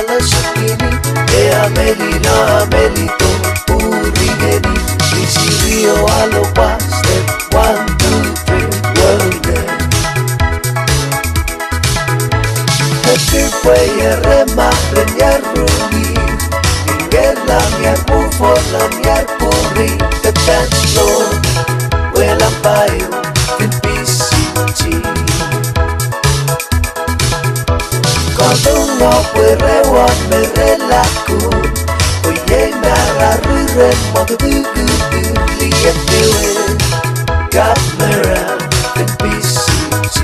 pala sakini e amelino amelito urineni Isirio alopa step 1, 2, 3 World Happy way rema renyar rugi Ingel lamyar mufo lamyar puri The dance floor Wela payo in PCG Kodong mo puerewa merelaku Oye nara rure mo kudugu Liat dewe Got me around in PCG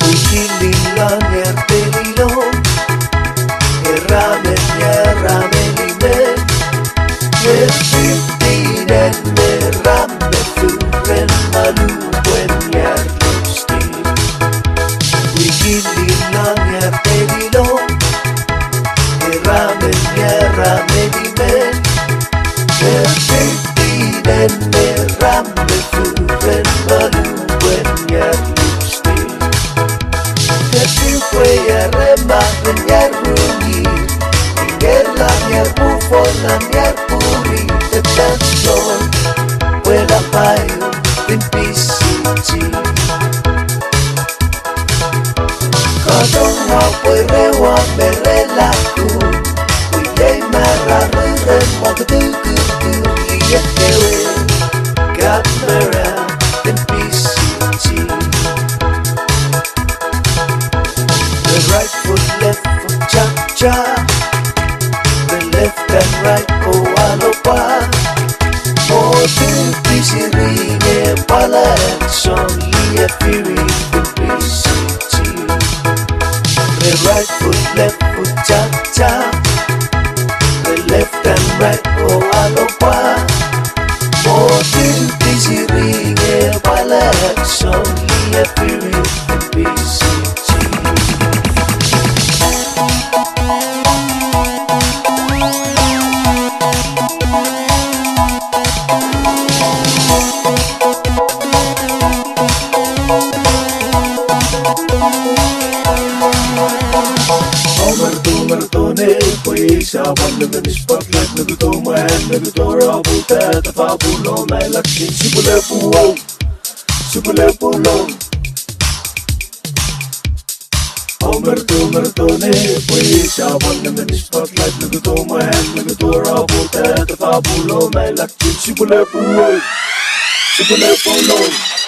Ujilingan yer pelilo Ramen limen Yer 15 and me rame furen malu buen yer lusti Ujilingan yer pelilo Ramen limen Yer 15 and me rame furen malu buen yer lusti Puya rema renyar rugi Ingel lamyar bufo lamyar puri The dance floor Wela payo in PCG Kodong mo puerewa merelaku Uye mara rure mo kudugu Liat dewe Got me around in PCG Right foot, left foot, cha-cha The left and right, oh, alopa Oh, tupi sirine pala action Lia Fury, the PCG The right foot, left foot, cha-cha The left and right, oh, alopa Oh, tupi sirine pala action Lia Fury, the PCG Sawan naman spotlight Naguto man, naguto rabo Tata fabulo, may laking Sipule puwag, sipule pulong Mertone, puwi sawan naman spotlight Naguto man, naguto rabo Tata fabulo, may laking Sipule puwag, sipule pulong